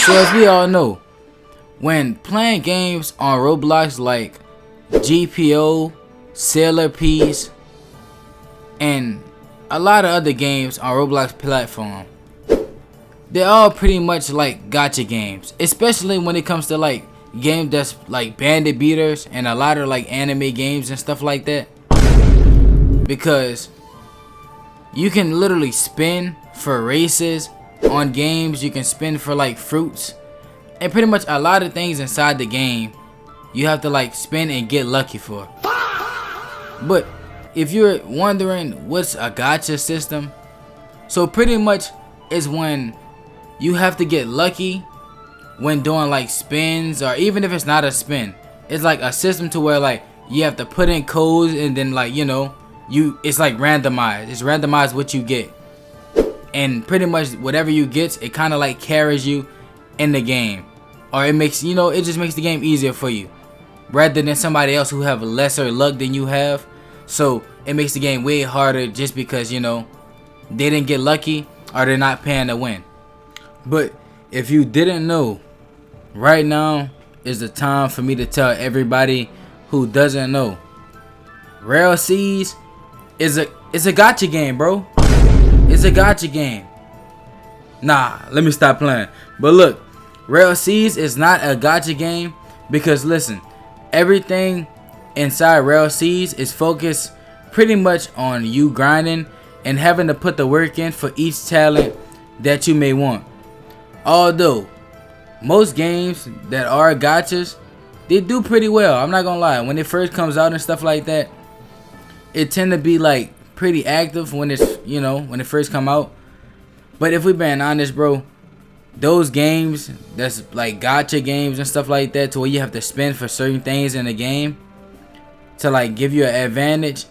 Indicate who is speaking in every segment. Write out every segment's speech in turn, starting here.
Speaker 1: So as we all know, when playing games on Roblox like GPO, Rell Piece, and a lot of other games on Roblox platform, they're all pretty much like gacha games, especially when it comes to like games that's like bandit beaters and a lot of like anime games and stuff like that, because you can literally spin for races on games, you can spin for like fruits, and pretty much a lot of things inside the game you have to like spin and get lucky for. But if you're wondering what's a gacha system, so pretty much is when you have to get lucky when doing like spins, or even if it's not a spin, it's like a system to where like you have to put in codes and then like it's like randomized. It's randomized what you get, and pretty much whatever you get, it kind of like carries you in the game, or it makes it just makes the game easier for you rather than somebody else who have lesser luck than you have. So it makes the game way harder just because they didn't get lucky or they're not paying to win. But if you didn't know, right now is the time for me to tell everybody who doesn't know. Rell Seas is a gacha game, bro. It's a gacha game. Nah, let me stop playing. But look, Rell Seas is not a gacha game because listen, everything inside Rell Seas is focused pretty much on you grinding and having to put the work in for each talent that you may want. Although most games that are gachas, they do pretty well. I'm not gonna lie. When it first comes out and stuff like that, it tend to be like pretty active when it's when it first come out. But if we being honest, bro, those games that's like gacha games and stuff like that, to where you have to spend for certain things in the game to like give you an advantage,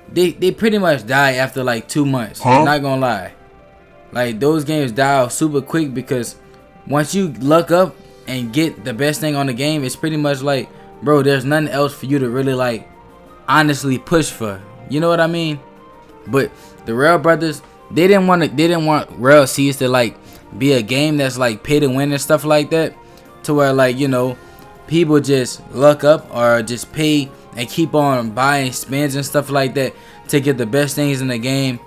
Speaker 1: they pretty much die after like 2 months. I'm not gonna lie. Like those games die super quick because once you luck up and get the best thing on the game, it's pretty much like, bro, there's nothing else for you to really like honestly push for. You know what I mean? But the Rell brothers, they didn't want Rell Seas to like be a game that's like pay to win and stuff like that, to where like people just luck up or just pay and keep on buying spins and stuff like that to get the best things in the game.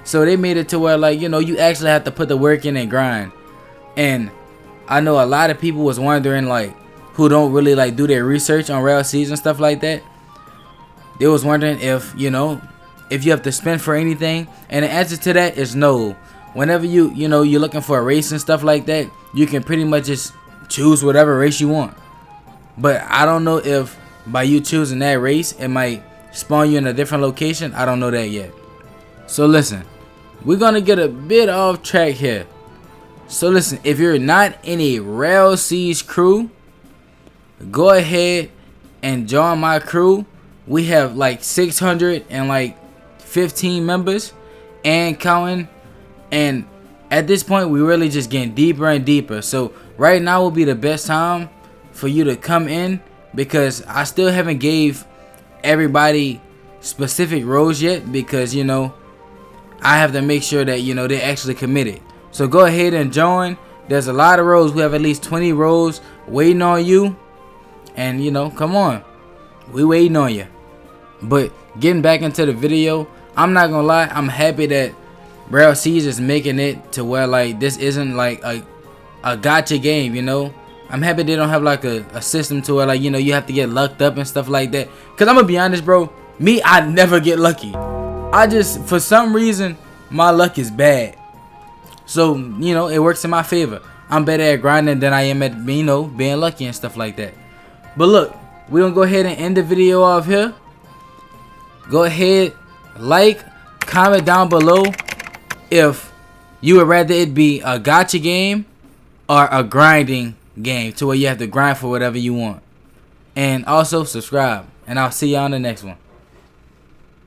Speaker 1: So they made it to where like you actually have to put the work in and grind. And I know a lot of people was wondering, like, who don't really like do their research on Rell Seas and stuff like that. They was wondering if if you have to spend for anything, and the answer to that is no. Whenever you're looking for a race and stuff like that, you can pretty much just choose whatever race you want. But I don't know if by you choosing that race, it might spawn you in a different location. I don't know that yet. So listen, we're gonna get a bit off track here. So listen, if you're not in a Rell Seas crew, go ahead and join my crew. We have like 615 members and counting. And at this point, we really just getting deeper and deeper. So right now will be the best time for you to come in, because I still haven't gave everybody specific roles yet, because I have to make sure that they're actually committed. So go ahead and join. There's a lot of roles. We have at least 20 roles waiting on you, and come on, we waiting on you. But getting back into the video, I'm not gonna lie, I'm happy that Rell Seas is making it to where like this isn't like a gacha game. I'm happy they don't have like a system to where like you have to get lucked up and stuff like that. Cause I'm gonna be honest, bro, I never get lucky. I just, for some reason, my luck is bad. So it works in my favor. I'm better at grinding than I am at being lucky and stuff like that. But look, we're gonna go ahead and end the video off here. Go ahead, like, comment down below if you would rather it be a gacha game or a grinding game, to where you have to grind for whatever you want. And also subscribe, and I'll see y'all on the next one.